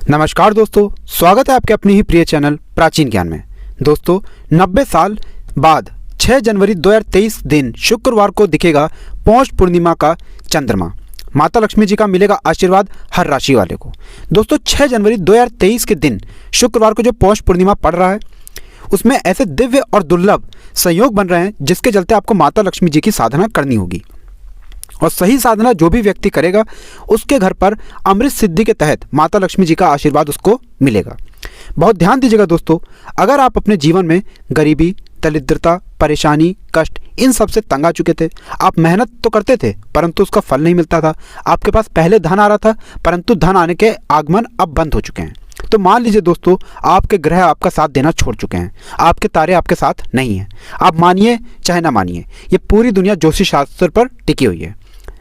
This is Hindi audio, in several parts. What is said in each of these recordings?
नमस्कार दोस्तों, स्वागत है आपके अपने ही प्रिय चैनल प्राचीन ज्ञान में। दोस्तों 90 साल बाद 6 जनवरी 2023 दिन शुक्रवार को दिखेगा पौष पूर्णिमा का चंद्रमा। माता लक्ष्मी जी का मिलेगा आशीर्वाद हर राशि वाले को। दोस्तों 6 जनवरी 2023 के दिन शुक्रवार को जो पौष पूर्णिमा पड़ रहा है उसमें ऐसे दिव्य और दुर्लभ संयोग बन रहे हैं जिसके चलते आपको माता लक्ष्मी जी की साधना करनी होगी। और सही साधना जो भी व्यक्ति करेगा उसके घर पर अमृत सिद्धि के तहत माता लक्ष्मी जी का आशीर्वाद उसको मिलेगा। बहुत ध्यान दीजिएगा दोस्तों, अगर आप अपने जीवन में गरीबी, दरिद्रता, परेशानी, कष्ट इन सब से तंग आ चुके थे, आप मेहनत तो करते थे परंतु उसका फल नहीं मिलता था, आपके पास पहले धन आ रहा था परंतु धन आने के आगमन अब बंद हो चुके हैं, तो मान लीजिए दोस्तों आपके ग्रह आपका साथ देना छोड़ चुके हैं, आपके तारे आपके साथ नहीं हैं। आप मानिए चाहे ना मानिए, ये पूरी दुनिया ज्योतिष शास्त्र पर टिकी हुई है।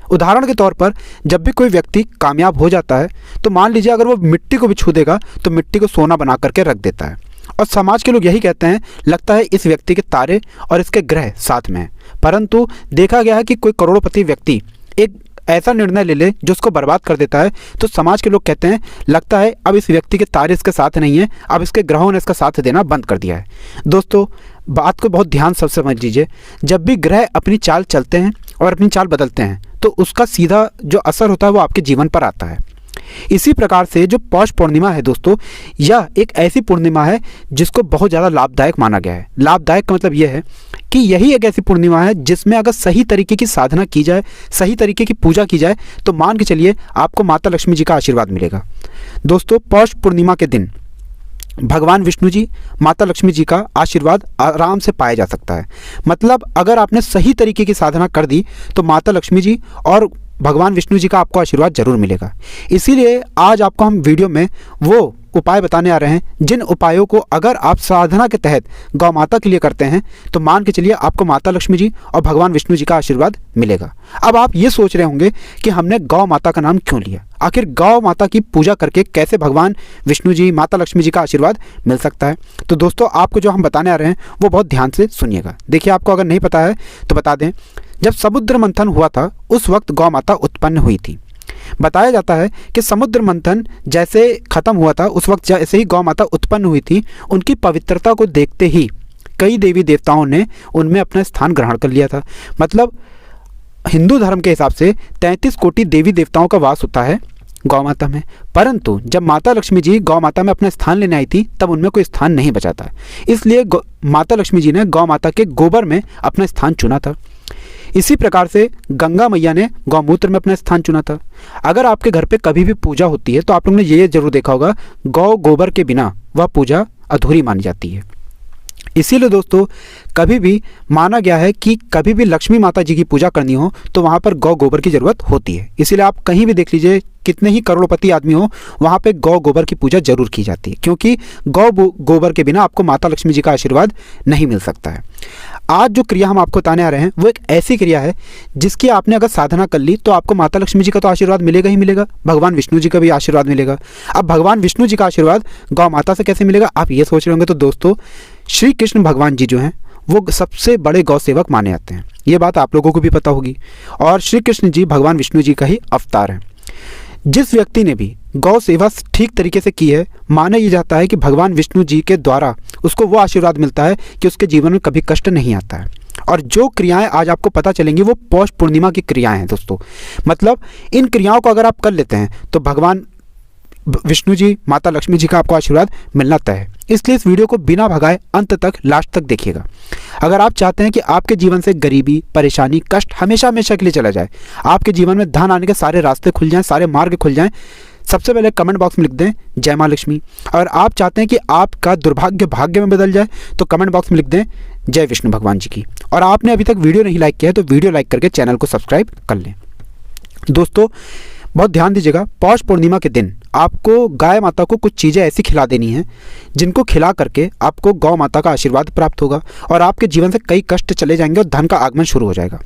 उदाहरण के तौर पर जब भी कोई व्यक्ति कामयाब हो जाता है तो मान लीजिए अगर वो मिट्टी को भी छू देगा तो मिट्टी को सोना बना करके रख देता है। और समाज के लोग यही कहते हैं, लगता है इस व्यक्ति के तारे और इसके ग्रह साथ में हैं। परंतु देखा गया है कि कोई करोड़पति व्यक्ति एक ऐसा निर्णय ले ले जो उसको बर्बाद कर देता है तो समाज के लोग कहते हैं, लगता है अब इस व्यक्ति के तारे इसके साथ नहीं है, अब इसके ग्रहों ने इसका साथ देना बंद कर दिया है। दोस्तों बात को बहुत ध्यान से समझ लीजिए, जब भी ग्रह अपनी चाल चलते हैं और अपनी चाल बदलते हैं तो उसका सीधा जो असर होता है वो आपके जीवन पर आता है। इसी प्रकार से जो पौष पूर्णिमा है दोस्तों, यह एक ऐसी पूर्णिमा है जिसको बहुत ज़्यादा लाभदायक माना गया है। लाभदायक का मतलब यह है कि यही एक ऐसी पूर्णिमा है जिसमें अगर सही तरीके की साधना की जाए, सही तरीके की पूजा की जाए तो मान के चलिए आपको माता लक्ष्मी जी का आशीर्वाद मिलेगा। दोस्तों पौष पूर्णिमा के दिन भगवान विष्णु जी, माता लक्ष्मी जी का आशीर्वाद आराम से पाया जा सकता है। मतलब अगर आपने सही तरीके की साधना कर दी तो माता लक्ष्मी जी और भगवान विष्णु जी का आपको आशीर्वाद जरूर मिलेगा। इसीलिए आज आपको हम वीडियो में वो उपाय बताने आ रहे हैं जिन उपायों को अगर आप साधना के तहत गौ माता के लिए करते हैं तो मान के चलिए आपको माता लक्ष्मी जी और भगवान विष्णु जी का आशीर्वाद मिलेगा। अब आप ये सोच रहे होंगे कि हमने गौ माता का नाम क्यों लिया, आखिर गौ माता की पूजा करके कैसे भगवान विष्णु जी, माता लक्ष्मी जी का आशीर्वाद मिल सकता है। तो दोस्तों आपको जो हम बताने आ रहे हैं वो बहुत ध्यान से सुनिएगा। देखिए आपको अगर नहीं पता है तो बता दें, जब समुद्र मंथन हुआ था उस वक्त गौ माता उत्पन्न हुई थी। बताया जाता है कि समुद्र मंथन जैसे खत्म हुआ था उस वक्त जैसे ही गौ माता उत्पन्न हुई थी, उनकी पवित्रता को देखते ही कई देवी देवताओं ने उनमें अपना स्थान ग्रहण कर लिया था। मतलब हिंदू धर्म के हिसाब से 33 कोटि देवी देवताओं का वास होता है गौ माता में, परंतु जब माता लक्ष्मी जी गौ माता में अपना स्थान लेने आई थी तब उनमें कोई स्थान नहीं बचा था। इसलिए माता लक्ष्मी जी ने गौ माता के गोबर में अपना स्थान चुना था। इसी प्रकार से गंगा मैया ने गौमूत्र में अपना स्थान चुना था। अगर आपके घर पे कभी भी पूजा होती है तो आप लोगों ने ये जरूर देखा होगा, गौ गोबर के बिना वह पूजा अधूरी मानी जाती है। इसीलिए दोस्तों कभी भी माना गया है कि कभी भी लक्ष्मी माता जी की पूजा करनी हो तो वहाँ पर गौ गोबर की ज़रूरत होती है। इसीलिए आप कहीं भी देख लीजिए, कितने ही करोड़पति आदमी हो वहाँ पे गौ गोबर की पूजा जरूर की जाती है, क्योंकि गौ गोबर के बिना आपको माता लक्ष्मी जी का आशीर्वाद नहीं मिल सकता है। आज जो क्रिया हम आपको बताने आ रहे हैं वो एक ऐसी क्रिया है जिसकी आपने अगर साधना कर ली तो आपको माता लक्ष्मी जी का तो आशीर्वाद मिलेगा ही मिलेगा, भगवान विष्णु जी का भी आशीर्वाद मिलेगा। अब भगवान विष्णु जी का आशीर्वाद गौ माता से कैसे मिलेगा आप ये सोच रहे होंगे। तो दोस्तों श्री कृष्ण भगवान जी जो हैं वो सबसे बड़े गौ सेवक माने जाते हैं, ये बात आप लोगों को भी पता होगी। और श्री कृष्ण जी भगवान विष्णु जी का ही अवतार हैं। जिस व्यक्ति ने भी गौ सेवा ठीक तरीके से की है, माना यह जाता है कि भगवान विष्णु जी के द्वारा उसको वो आशीर्वाद मिलता है कि उसके जीवन में कभी कष्ट नहीं आता है। और जो क्रियाएं आज आपको पता चलेंगी वो पौष पूर्णिमा की क्रियाएं हैं दोस्तों। मतलब इन क्रियाओं को अगर आप कर लेते हैं तो भगवान विष्णु जी, माता लक्ष्मी जी का आपको आशीर्वाद मिलना तय है। इसलिए इस वीडियो को बिना भगाए अंत तक, लास्ट तक देखिएगा। अगर आप चाहते हैं कि आपके जीवन से गरीबी, परेशानी, कष्ट हमेशा हमेशा के लिए चला जाए, आपके जीवन में धन आने के सारे रास्ते खुल जाएं, सारे मार्ग खुल जाएं, सबसे पहले कमेंट बॉक्स में लिख दें जय माँ लक्ष्मी। अगर आप चाहते हैं कि आपका दुर्भाग्य भाग्य में बदल जाए तो कमेंट बॉक्स में लिख दें जय विष्णु भगवान जी की। और आपने अभी तक वीडियो नहीं लाइक किया है तो वीडियो लाइक करके चैनल को सब्सक्राइब कर लें। दोस्तों बहुत ध्यान दीजिएगा, पौष पूर्णिमा के दिन आपको गाय माता को कुछ चीज़ें ऐसी खिला देनी हैं जिनको खिला करके आपको गौ माता का आशीर्वाद प्राप्त होगा और आपके जीवन से कई कष्ट चले जाएंगे और धन का आगमन शुरू हो जाएगा।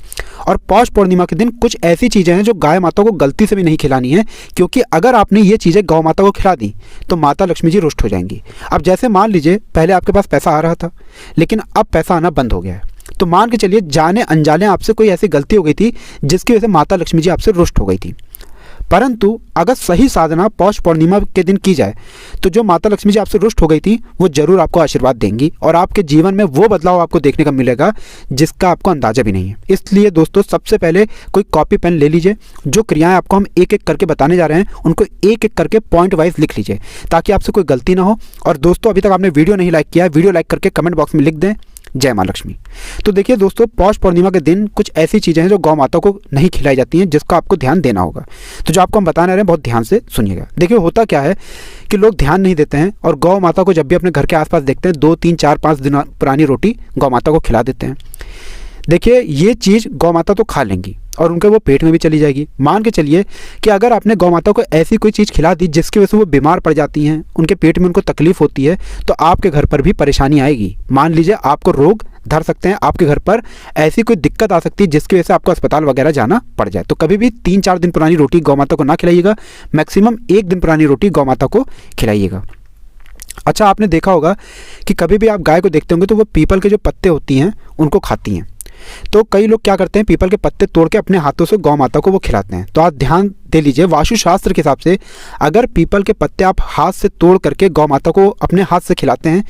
और पौष पूर्णिमा के दिन कुछ ऐसी चीज़ें हैं जो गाय माता को गलती से भी नहीं खिलानी है, क्योंकि अगर आपने ये चीज़ें गौ माता को खिला दी तो माता लक्ष्मी जी रुष्ट हो जाएंगी। अब जैसे मान लीजिए पहले आपके पास पैसा आ रहा था लेकिन अब पैसा आना बंद हो गया है, तो मान के चलिए जाने अनजाने आपसे कोई ऐसी गलती हो गई थी जिसकी वजह से माता लक्ष्मी जी आपसे रुष्ट हो गई थी। परंतु अगर सही साधना पौष पूर्णिमा के दिन की जाए तो जो माता लक्ष्मी जी आपसे रुष्ट हो गई थी वो जरूर आपको आशीर्वाद देंगी और आपके जीवन में वो बदलाव आपको देखने का मिलेगा जिसका आपको अंदाजा भी नहीं है। इसलिए दोस्तों सबसे पहले कोई कॉपी पेन ले लीजिए, जो क्रियाएं आपको हम एक एक करके बताने जा रहे हैं उनको एक एक करके पॉइंट वाइज लिख लीजिए ताकि आपसे कोई गलती ना हो। और दोस्तों अभी तक आपने वीडियो नहीं लाइक किया है, वीडियो लाइक करके कमेंट बॉक्स में लिख दें जय माँ लक्ष्मी। तो देखिए दोस्तों, पौष पूर्णिमा के दिन कुछ ऐसी चीज़ें हैं जो गौ माता को नहीं खिलाई जाती हैं जिसका आपको ध्यान देना होगा। तो जो आपको हम बताने रहे हैं बहुत ध्यान से सुनिएगा। देखिए होता क्या है कि लोग ध्यान नहीं देते हैं और गौ माता को जब भी अपने घर के आसपास देखते हैं 2 3 4 5 दिन पुरानी रोटी गौ माता को खिला देते हैं। देखिए ये चीज़ गौ माता तो खा लेंगी और उनके वो पेट में भी चली जाएगी। मान के चलिए कि अगर आपने गौ माता को ऐसी कोई चीज़ खिला दी जिसकी वजह से वो बीमार पड़ जाती हैं, उनके पेट में उनको तकलीफ होती है, तो आपके घर पर भी परेशानी आएगी। मान लीजिए आपको रोग धर सकते हैं, आपके घर पर ऐसी कोई दिक्कत आ सकती है जिसकी वजह से आपको अस्पताल वगैरह जाना पड़ जाए। तो कभी भी 3-4 दिन पुरानी रोटी गौ माता को ना खिलाइएगा, मैक्सिमम 1 दिन पुरानी रोटी गौ माता को खिलाइएगा। अच्छा, आपने देखा होगा कि कभी भी आप गाय को देखते होंगे तो वो पीपल के जो पत्ते होती हैं उनको खाती हैं। तो कई लोग क्या करते हैं, पीपल के पत्ते तोड़ के अपने हाथों से गौ माता को वो खिलाते हैं। तो आप ध्यान दे लीजिए, वास्तुशास्त्र के हिसाब से अगर पीपल के पत्ते आप हाथ से तोड़ करके गौ माता को अपने हाथ से खिलाते हैं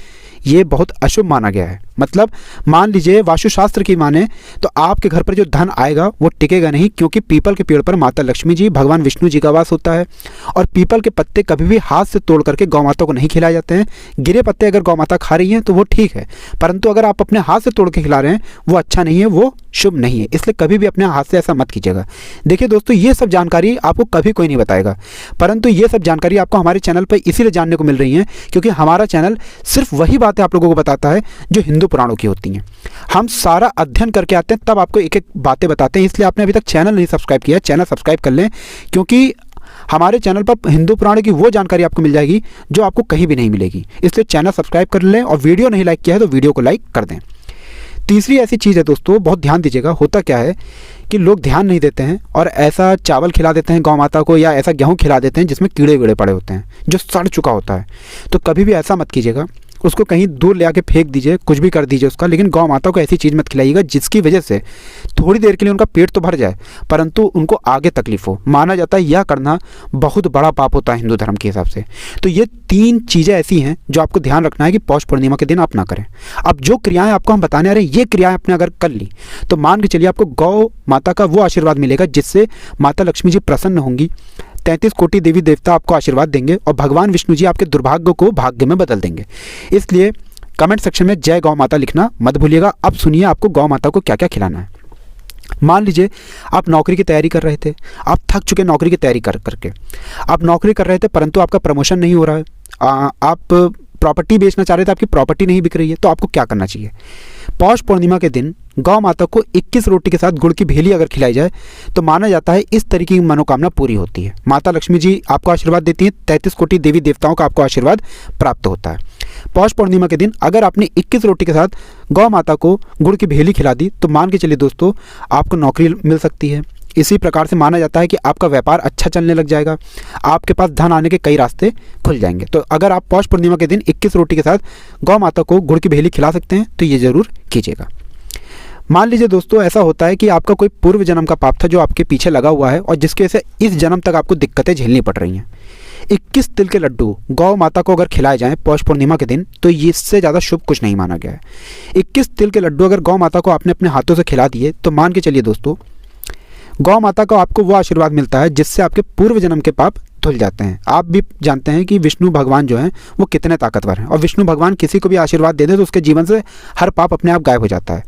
ये बहुत अशुभ माना गया है। मतलब मान लीजिए वास्तुशास्त्र की माने तो आपके घर पर जो धन आएगा वो टिकेगा नहीं, क्योंकि पीपल के पेड़ पर माता लक्ष्मी जी, भगवान विष्णु जी का वास होता है। और पीपल के पत्ते कभी भी हाथ से तोड़ करके गौ माता को नहीं खिलाए जाते हैं। गिरे पत्ते अगर गौ माता खा रही हैं तो वो ठीक है, परंतु अगर आप अपने हाथ से तोड़ के खिला रहे हैं वो अच्छा नहीं है, वो शुभ नहीं है। इसलिए कभी भी अपने हाथ से ऐसा मत कीजिएगा। देखिए दोस्तों, ये सब जानकारी आपको कभी कोई नहीं बताएगा, परंतु ये सब जानकारी आपको हमारे चैनल पर इसीलिए जानने को मिल रही है क्योंकि हमारा चैनल सिर्फ वही बातें आप लोगों को बताता है जो हिंदू पुराणों की होती हैं। हम सारा अध्ययन करके आते हैं तब आपको एक एक बातें बताते हैं। इसलिए आपने अभी तक चैनल नहीं सब्सक्राइब किया, चैनल सब्सक्राइब कर लें, क्योंकि हमारे चैनल पर हिंदू पुराण की वो जानकारी आपको मिल जाएगी जो आपको कहीं भी नहीं मिलेगी। इसलिए चैनल सब्सक्राइब कर लें और वीडियो नहीं लाइक किया है तो वीडियो को लाइक कर दें। तीसरी ऐसी चीज़ है दोस्तों, बहुत ध्यान दीजिएगा। होता क्या है कि लोग ध्यान नहीं देते हैं और ऐसा चावल खिला देते हैं गौ माता को या ऐसा गेहूँ खिला देते हैं जिसमें कीड़े वीड़े पड़े होते हैं, जो सड़ चुका होता है। तो कभी भी ऐसा मत कीजिएगा, उसको कहीं दूर ले आके फेंक दीजिए, कुछ भी कर दीजिए उसका, लेकिन गौ माता को ऐसी चीज़ मत खिलाइएगा जिसकी वजह से थोड़ी देर के लिए उनका पेट तो भर जाए परंतु उनको आगे तकलीफ हो। माना जाता है यह करना बहुत बड़ा पाप होता है हिंदू धर्म के हिसाब से। तो ये 3 चीज़ें ऐसी हैं जो आपको ध्यान रखना है कि पौष पूर्णिमा के दिन आप ना करें। अब जो क्रियाएं आपको हम बताने आ रहे हैं ये क्रियाएं आपने अगर कर ली तो मान के चलिए आपको गौ माता का वो आशीर्वाद मिलेगा जिससे माता लक्ष्मी जी प्रसन्न होंगी, 33 कोटि देवी देवता आपको आशीर्वाद देंगे और भगवान विष्णु जी आपके दुर्भाग्य को भाग्य में बदल देंगे। इसलिए कमेंट सेक्शन में जय गौ माता लिखना मत भूलिएगा। अब सुनिए आपको गौ माता को क्या क्या खिलाना है। मान लीजिए आप नौकरी की तैयारी कर रहे थे, आप थक चुके नौकरी की तैयारी कर करके, आप नौकरी कर रहे थे परंतु आपका प्रमोशन नहीं हो रहा है, आप प्रॉपर्टी बेचना चाह रहे थे, आपकी प्रॉपर्टी नहीं बिक रही है, तो आपको क्या करना चाहिए? पौष पूर्णिमा के दिन गौ माता को 21 रोटी के साथ गुड़ की भेली अगर खिलाई जाए तो माना जाता है इस तरीके की मनोकामना पूरी होती है। माता लक्ष्मी जी आपको आशीर्वाद देती हैं, 33 कोटि देवी देवताओं का आपको आशीर्वाद प्राप्त होता है। पौष पूर्णिमा के दिन अगर आपने 21 रोटी के साथ गौ माता को गुड़ की भेली खिला दी तो मान के चलिए दोस्तों आपको नौकरी मिल सकती है। इसी प्रकार से माना जाता है कि आपका व्यापार अच्छा चलने लग जाएगा, आपके पास धन आने के कई रास्ते खुल जाएंगे। तो अगर आप पौष पूर्णिमा के दिन 21 रोटी के साथ गौ माता को गुड़ की भेली खिला सकते हैं तो ये ज़रूर कीजिएगा। मान लीजिए दोस्तों ऐसा होता है कि आपका कोई पूर्व जन्म का पाप था जो आपके पीछे लगा हुआ है और जिसकी वजह से इस जन्म तक आपको दिक्कतें झेलनी पड़ रही हैं। 21 तिल के लड्डू गौ माता को अगर खिलाए जाएं पौष पूर्णिमा के दिन तो ये इससे ज़्यादा शुभ कुछ नहीं माना गया है। 21 तिल के लड्डू अगर गौ माता को आपने अपने हाथों से खिला दिए तो मान के चलिए दोस्तों गौ माता को आपको वो आशीर्वाद मिलता है जिससे आपके पूर्व जन्म के पाप धुल जाते हैं। आप भी जानते हैं कि विष्णु भगवान जो हैं वो कितने ताकतवर हैं और विष्णु भगवान किसी को भी आशीर्वाद दे दें तो उसके जीवन से हर पाप अपने आप गायब हो जाता है।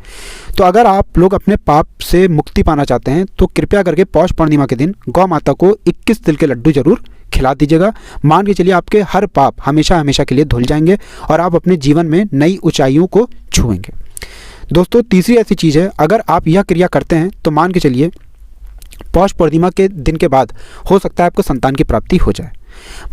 तो अगर आप लोग अपने पाप से मुक्ति पाना चाहते हैं तो कृपया करके पौष पूर्णिमा के दिन गौ माता को 21 तिल के लड्डू जरूर खिला दीजिएगा। मान के चलिए आपके हर पाप हमेशा हमेशा के लिए धुल जाएंगे और आप अपने जीवन में नई ऊंचाइयों को छुएंगे। दोस्तों तीसरी ऐसी चीज़ है, अगर आप यह क्रिया करते हैं तो मान के चलिए पौष पूर्णिमा के दिन के बाद हो सकता है आपको संतान की प्राप्ति हो जाए।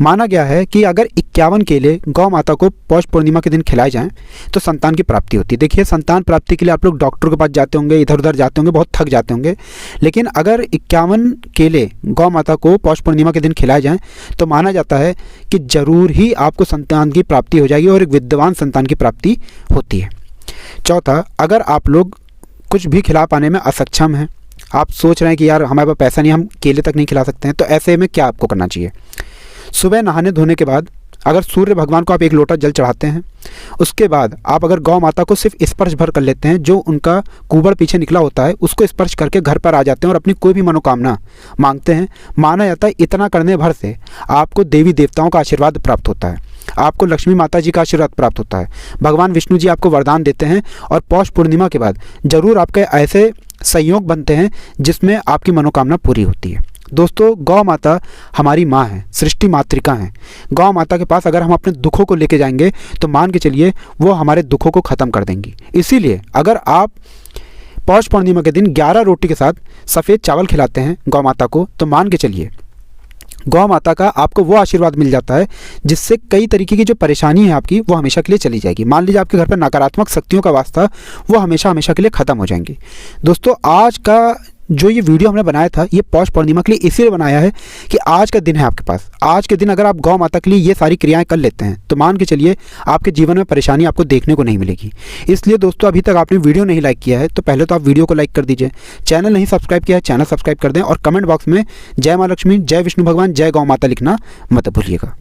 माना गया है कि अगर 51 केले गौ माता को पौष पूर्णिमा के दिन खिलाए जाएं तो संतान की प्राप्ति होती है। देखिए संतान प्राप्ति के लिए आप लोग डॉक्टर के पास जाते होंगे, इधर उधर जाते होंगे, बहुत थक जाते होंगे, लेकिन अगर 51 केले गौ माता को पौष पूर्णिमा के दिन खिलाए जाएँ तो माना जाता है कि ज़रूर ही आपको संतान की प्राप्ति हो जाएगी और एक विद्वान संतान की प्राप्ति होती है। चौथा, अगर आप लोग कुछ भी खिला पाने में असक्षम हैं, आप सोच रहे हैं कि यार हमारे पास पैसा नहीं, हम केले तक नहीं खिला सकते हैं, तो ऐसे में क्या आपको करना चाहिए? सुबह नहाने धोने के बाद अगर सूर्य भगवान को आप एक लोटा जल चढ़ाते हैं, उसके बाद आप अगर गौ माता को सिर्फ स्पर्श भर कर लेते हैं, जो उनका कुबड़ पीछे निकला होता है उसको स्पर्श करके घर पर आ जाते हैं और अपनी कोई भी मनोकामना मांगते हैं, माना जाता है इतना करने भर से आपको देवी देवताओं का आशीर्वाद प्राप्त होता है, आपको लक्ष्मी माता जी का आशीर्वाद प्राप्त होता है, भगवान विष्णु जी आपको वरदान देते हैं और पौष पूर्णिमा के बाद जरूर आपके ऐसे संयोग बनते हैं जिसमें आपकी मनोकामना पूरी होती है। दोस्तों, गौ माता हमारी माँ है, सृष्टि मातृका है। गौ माता के पास अगर हम अपने दुखों को लेके जाएंगे तो मान के चलिए वो हमारे दुखों को ख़त्म कर देंगी। इसीलिए अगर आप पौष पूर्णिमा के दिन 11 रोटी के साथ सफ़ेद चावल खिलाते हैं गौ माता को, तो मान के चलिए गौ माता का आपको वो आशीर्वाद मिल जाता है जिससे कई तरीके की जो परेशानी है आपकी वो हमेशा के लिए चली जाएगी। मान लीजिए आपके घर पर नकारात्मक शक्तियों का वास्ता वो हमेशा के लिए ख़त्म हो जाएंगी। दोस्तों, आज का जो ये वीडियो हमने बनाया था ये पौष पूर्णिमा के लिए इसीलिए बनाया है कि आज का दिन है आपके पास। आज के दिन अगर आप गौ माता के लिए ये सारी क्रियाएं कर लेते हैं तो मान के चलिए आपके जीवन में परेशानी आपको देखने को नहीं मिलेगी। इसलिए दोस्तों, अभी तक आपने वीडियो नहीं लाइक किया है तो पहले तो आप वीडियो को लाइक कर दीजिए, चैनल नहीं सब्सक्राइब किया है चैनल सब्सक्राइब कर दें और कमेंट बॉक्स में जय माँ लक्ष्मी, जय विष्णु भगवान, जय गौ माता लिखना मत भूलिएगा।